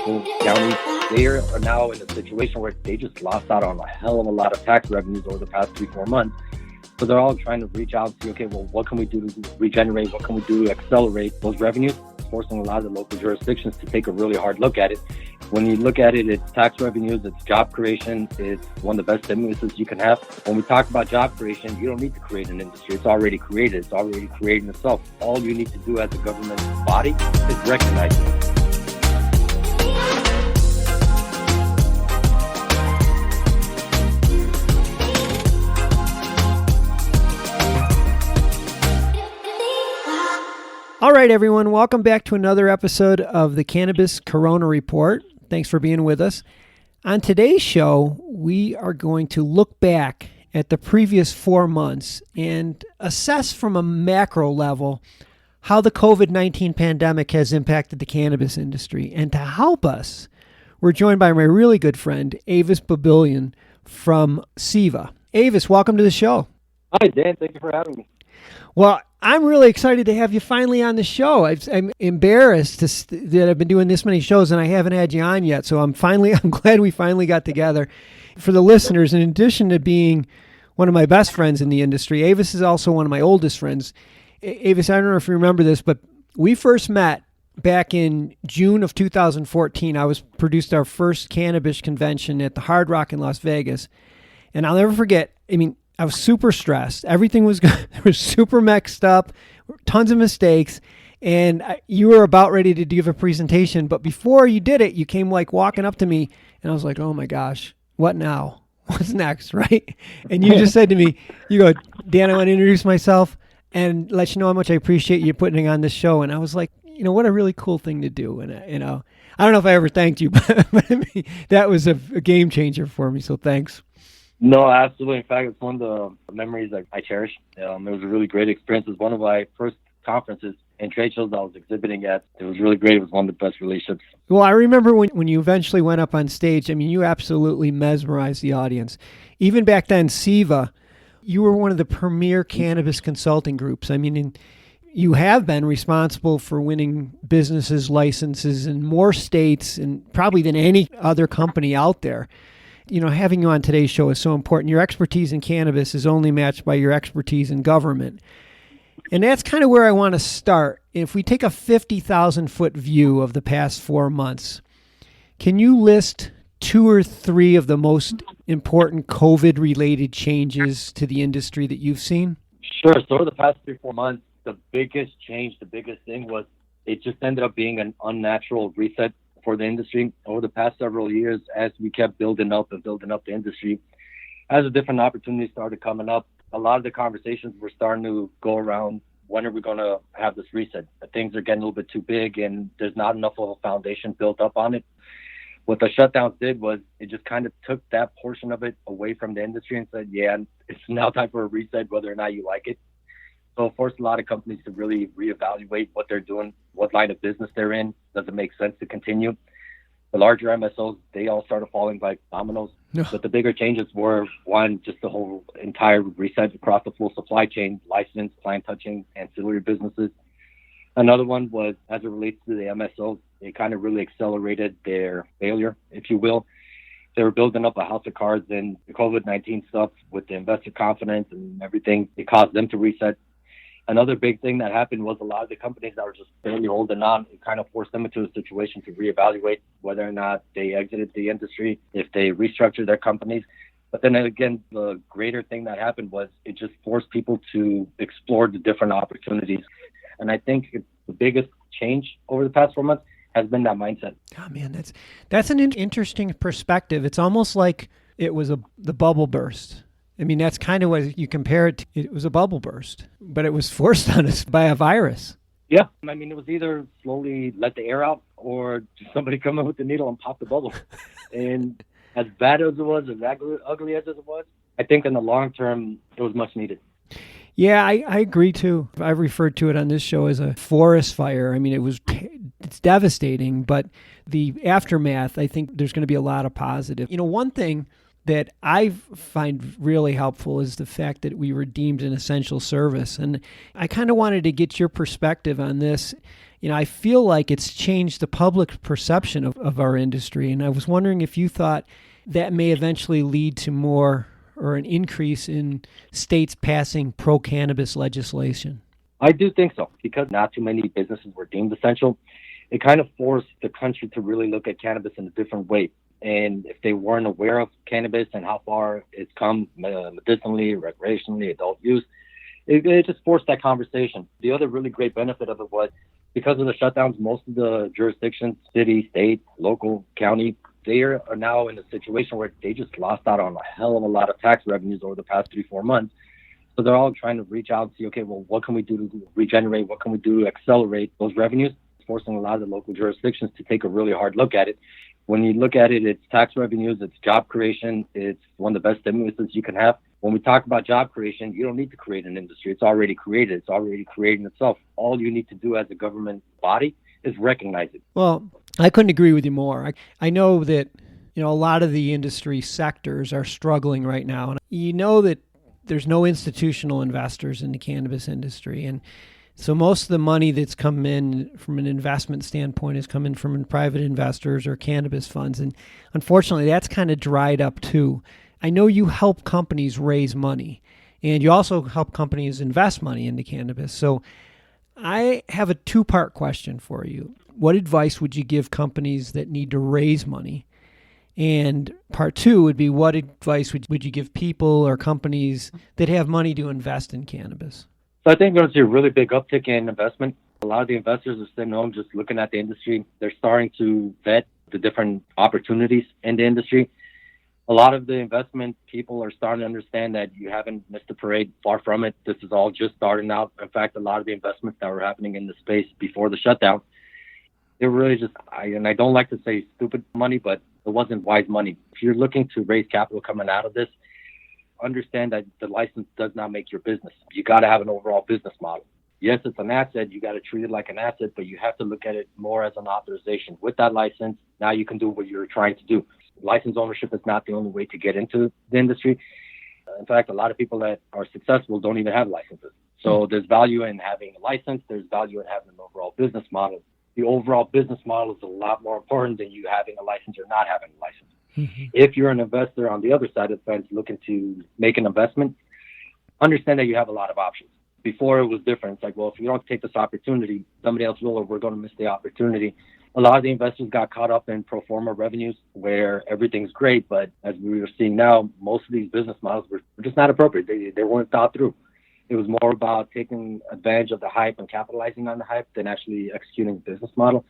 local counties, they are now in a situation where they just lost out on a hell of a lot of tax revenues over the past 3-4 months. So they're all trying to reach out and see, okay, well, what can we do to regenerate? What can we do to accelerate those revenues? Forcing a lot of the local jurisdictions to take a really hard look at it. When you look at it, it's tax revenues, it's job creation, it's one of the best stimuluses you can have. When we talk about job creation, you don't need to create an industry. It's already created. It's already creating itself. All you need to do as a government body is recognize it. All right, everyone. Welcome back to another episode of the Cannabis Corona Report. Thanks for being with us. On today's show, we are going to look back at the previous 4 months and assess from a macro level how the COVID-19 pandemic has impacted the cannabis industry. And to help us, we're joined by my really good friend, Avis Bulbulyan from SIVA. Avis, welcome to the show. Hi, Dan. Thank you for having me. Well, I'm really excited to have you finally on the show. I'm embarrassed that I've been doing this many shows and I haven't had you on yet. So I'm glad we finally got together. For the listeners, in addition to being one of my best friends in the industry, Avis is also one of my oldest friends. Avis, I don't know if you remember this, but we first met back in June of 2014. I produced our first cannabis convention at the Hard Rock in Las Vegas. And I'll never forget, I was super stressed. Everything was super mixed up, tons of mistakes, and you were about ready to give a presentation. But before you did it, you came walking up to me, and I was like, "Oh my gosh, what now? What's next?" Right? And you just said to me, "You go, Dan, I want to introduce myself and let you know how much I appreciate you putting on this show." And I was like, what a really cool thing to do. And I don't know if I ever thanked you, but that was a game changer for me. So thanks. No, absolutely. In fact, it's one of the memories that I cherish. It was a really great experience. It was one of my first conferences and trade shows I was exhibiting at. It was really great. It was one of the best relationships. Well, I remember when you eventually went up on stage, you absolutely mesmerized the audience. Even back then, SIVA, you were one of the premier cannabis consulting groups. You have been responsible for winning businesses licenses in more states and probably than any other company out there. Having you on today's show is so important. Your expertise in cannabis is only matched by your expertise in government. And that's kind of where I want to start. If we take a 50,000-foot view of the past 4 months, can you list 2 or 3 of the most important COVID-related changes to the industry that you've seen? Sure. So over the past 3-4 months, the biggest change, the biggest thing was it just ended up being an unnatural reset for the industry. Over the past several years, as we kept building up the industry, as the different opportunities started coming up, a lot of the conversations were starting to go around, when are we going to have this reset? Things are getting a little bit too big and there's not enough of a foundation built up on it. What the shutdowns did was it just kind of took that portion of it away from the industry and said, yeah, it's now time for a reset, whether or not you like it. So it forced a lot of companies to really reevaluate what they're doing, what line of business they're in. Does it make sense to continue? The larger MSOs, they all started falling like dominoes. No. But the bigger changes were, one, just the whole entire reset across the full supply chain, license, plant touching, ancillary businesses. Another one was, as it relates to the MSOs, it kind of really accelerated their failure, if you will. They were building up a house of cards, and the COVID-19 stuff with the investor confidence and everything, it caused them to reset. Another big thing that happened was a lot of the companies that were just barely holding on, it kind of forced them into a situation to reevaluate whether or not they exited the industry, if they restructured their companies. But then again, the greater thing that happened was it just forced people to explore the different opportunities. And I think the biggest change over the past 4 months has been that mindset. Oh man, that's an interesting perspective. It's almost like it was the bubble burst. That's kind of what you compare it to. It was a bubble burst, but it was forced on us by a virus. Yeah. It was either slowly let the air out or somebody come in with the needle and pop the bubble. And as bad as it was, as ugly as it was, I think in the long term, it was much needed. Yeah, I agree too. I've referred to it on this show as a forest fire. It's devastating, but the aftermath, I think there's going to be a lot of positive. One thing that I find really helpful is the fact that we were deemed an essential service. And I kind of wanted to get your perspective on this. I feel like it's changed the public perception of our industry. And I was wondering if you thought that may eventually lead to more or an increase in states passing pro-cannabis legislation. I do think so, because not too many businesses were deemed essential. It kind of forced the country to really look at cannabis in a different way. And if they weren't aware of cannabis and how far it's come medicinally, recreationally, adult use, it just forced that conversation. The other really great benefit of it was because of the shutdowns, most of the jurisdictions, city, state, local, county, they are now in a situation where they just lost out on a hell of a lot of tax revenues over the past 3-4 months. So they're all trying to reach out and see, okay, well, what can we do to regenerate? What can we do to accelerate those revenues? It's forcing a lot of the local jurisdictions to take a really hard look at it. When you look at it, it's tax revenues, it's job creation, it's one of the best stimuluses you can have. When we talk about job creation, you don't need to create an industry. It's already created. It's already creating itself. All you need to do as a government body is recognize it. Well, I couldn't agree with you more. I know that, a lot of the industry sectors are struggling right now. And you know that there's no institutional investors in the cannabis industry. And so most of the money that's come in from an investment standpoint is coming from private investors or cannabis funds. And unfortunately, that's kind of dried up too. I know you help companies raise money, and you also help companies invest money into cannabis. So I have a two-part question for you. What advice would you give companies that need to raise money? And part two would be, what advice would you give people or companies that have money to invest in cannabis? So I think we're going to see a really big uptick in investment. A lot of the investors are sitting home just looking at the industry. They're starting to vet the different opportunities in the industry. A lot of the investment people are starting to understand that you haven't missed the parade. Far from it. This is all just starting out. In fact, a lot of the investments that were happening in the space before the shutdown, they're really just, I don't like to say stupid money, but it wasn't wise money. If you're looking to raise capital coming out of this, understand that the license does not make your business. You got to have an overall business model. Yes, it's an asset. You got to treat it like an asset, but you have to look at it more as an authorization. With that license, now you can do what you're trying to do. License ownership is not the only way to get into the industry. In fact, a lot of people that are successful don't even have licenses. So there's value in having a license. There's value in having an overall business model. The overall business model is a lot more important than you having a license or not having a license. Mm-hmm. If you're an investor on the other side of the fence looking to make an investment, understand that you have a lot of options. Before it was different. It's like, well, if you don't take this opportunity, somebody else will, or we're going to miss the opportunity. A lot of the investors got caught up in pro forma revenues where everything's great, but as we are seeing now, most of these business models were just not appropriate. They weren't thought through. It was more about taking advantage of the hype and capitalizing on the hype than actually executing the business model.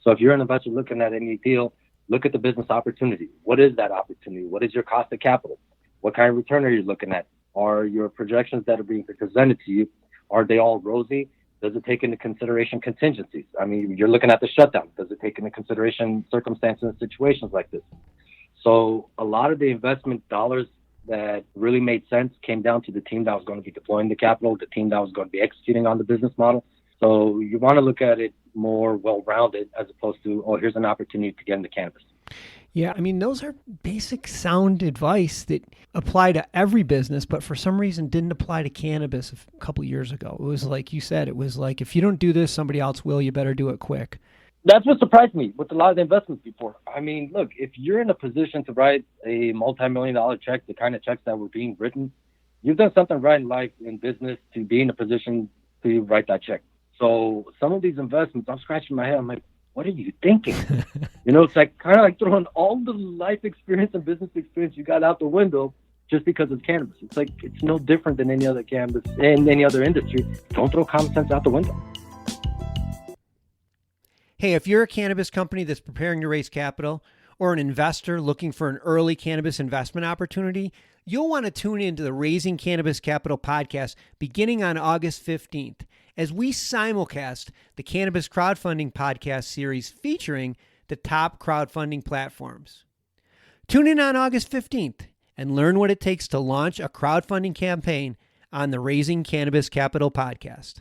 So if you're an investor looking at any deal, look at the business opportunity. What is that opportunity? What is your cost of capital? What kind of return are you looking at? Are your projections that are being presented to you, are they all rosy? Does it take into consideration contingencies? I mean, you're looking at the shutdown. Does it take into consideration circumstances and situations like this? So a lot of the investment dollars that really made sense came down to the team that was going to be deploying the capital, the team that was going to be executing on the business model. So you want to look at it more well-rounded as opposed to, oh, here's an opportunity to get into cannabis. Yeah, I mean, those are basic sound advice that apply to every business, but for some reason didn't apply to cannabis a couple years ago. It was like you said, it was like, if you don't do this, somebody else will. You better do it quick. That's what surprised me with a lot of the investments before. I mean, look, if you're in a position to write a multi-million-dollar check, the kind of checks that were being written, you've done something right in life, in business, to be in a position to write that check. So some of these investments, I'm scratching my head. I'm like, what are you thinking? It's like kind of like throwing all the life experience and business experience you got out the window just because it's cannabis. It's like, it's no different than any other cannabis in any other industry. Don't throw common sense out the window. Hey, if you're a cannabis company that's preparing to raise capital or an investor looking for an early cannabis investment opportunity, you'll want to tune into the Raising Cannabis Capital podcast beginning on August 15th. As we simulcast the Cannabis Crowdfunding Podcast series featuring the top crowdfunding platforms. Tune in on August 15th and learn what it takes to launch a crowdfunding campaign on the Raising Cannabis Capital Podcast.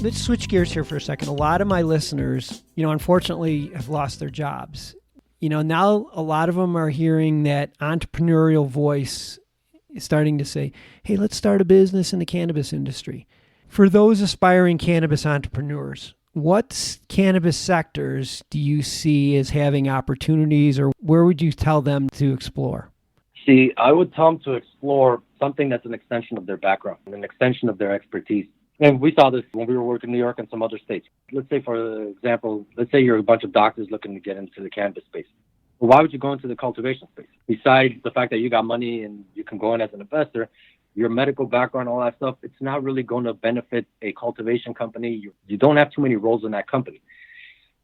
Let's switch gears here for a second. A lot of my listeners, unfortunately have lost their jobs. now a lot of them are hearing that entrepreneurial voice starting to say, hey, let's start a business in the cannabis industry. For those aspiring cannabis entrepreneurs, what cannabis sectors do you see as having opportunities, or where would you tell them to explore? See, I would tell them to explore something that's an extension of their background, an extension of their expertise. And we saw this when we were working in New York and some other states. Let's say, for example, you're a bunch of doctors looking to get into the cannabis space. Well, why would you go into the cultivation space? Besides the fact that you got money and you can go in as an investor, your medical background, all that stuff, it's not really going to benefit a cultivation company. You don't have too many roles in that company.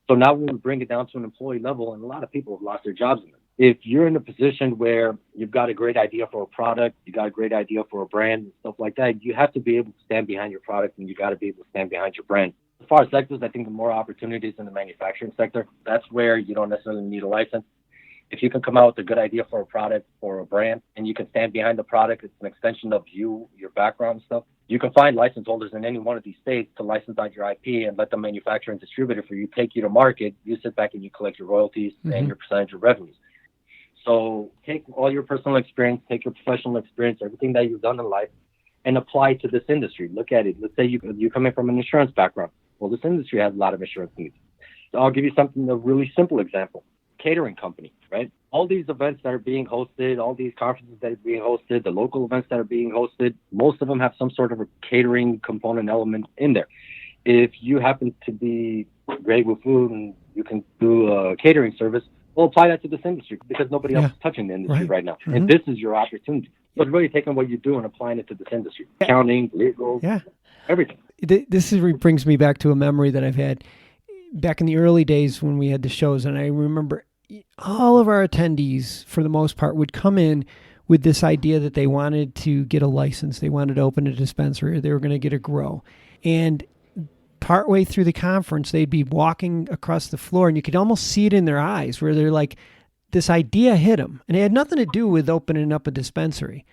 So now when we bring it down to an employee level, and a lot of people have lost their jobs in it. If you're in a position where you've got a great idea for a product, you got a great idea for a brand and stuff like that, you have to be able to stand behind your product, and you got to be able to stand behind your brand. As far as sectors, I think the more opportunities in the manufacturing sector. That's where you don't necessarily need a license. If you can come out with a good idea for a product or a brand, and you can stand behind the product, it's an extension of you, your background and stuff. You can find license holders in any one of these states to license out your IP and let the manufacturer and distributor for you take you to market. You sit back and you collect your royalties and your percentage of revenues. So take all your personal experience, take your professional experience, everything that you've done in life, and apply it to this industry. Look at it. Let's say you come in from an insurance background. Well, this industry has a lot of insurance needs. So I'll give you a really simple example. Catering company, right? All these events that are being hosted, all these conferences that are being hosted, the local events that are being hosted, most of them have some sort of a catering component element in there. If you happen to be great with food and you can do a catering service, we'll apply that to this industry because nobody else is touching the industry right now. And this is your opportunity. So it's really taking what you do and applying it to this industry. Accounting, legal, everything. This brings me back to a memory that I've had back in the early days when we had the shows. And I remember all of our attendees, for the most part, would come in with this idea that they wanted to get a license. They wanted to open a dispensary. They were going to get a grow. And partway through the conference, they'd be walking across the floor, and you could almost see it in their eyes where they're like, this idea hit them. And it had nothing to do with opening up a dispensary.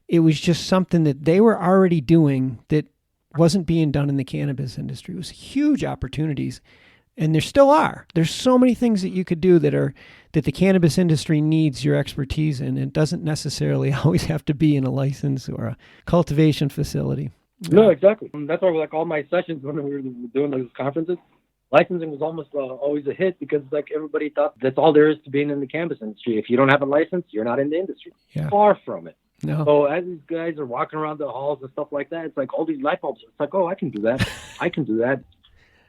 It was just something that they were already doing that wasn't being done in the cannabis industry. It was huge opportunities. And there still are. There's so many things that you could do that the cannabis industry needs your expertise in. It doesn't necessarily always have to be in a license or a cultivation facility. No, exactly. That's why, like, all my sessions when we were doing those conferences, licensing was almost always a hit because, like, everybody thought that's all there is to being in the cannabis industry. If you don't have a license, you're not in the industry. Yeah. Far from it. No. So as these guys are walking around the halls and stuff like that, it's like all these light bulbs. It's like, oh, I can do that. I can do that.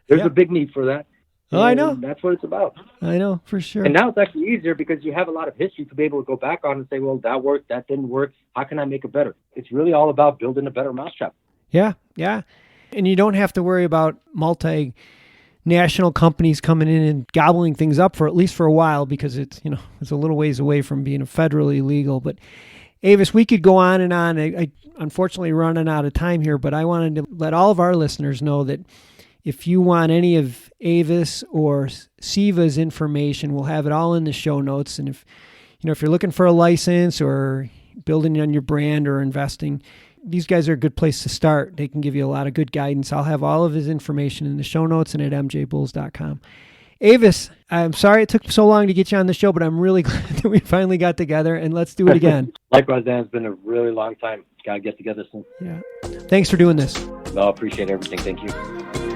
There's a big need for that. Oh, I know. That's what it's about. I know, for sure. And now it's actually easier because you have a lot of history to be able to go back on and say, well, that worked, that didn't work. How can I make it better? It's really all about building a better mousetrap. Yeah. And you don't have to worry about multinational companies coming in and gobbling things up for at least for a while because it's a little ways away from being federally legal. But Avis, we could go on and on. I unfortunately running out of time here, but I wanted to let all of our listeners know that if you want any of Avis or SIVA's information, we'll have it all in the show notes. And if you're looking for a license or building on your brand or investing, these guys are a good place to start. They can give you a lot of good guidance. I'll have all of his information in the show notes and at mjbulls.com. Avis, I'm sorry it took so long to get you on the show, but I'm really glad that we finally got together, and let's do it again. Likewise, Dan. It's been a really long time. Got to get together soon. Yeah. Thanks for doing this. No, I appreciate everything. Thank you.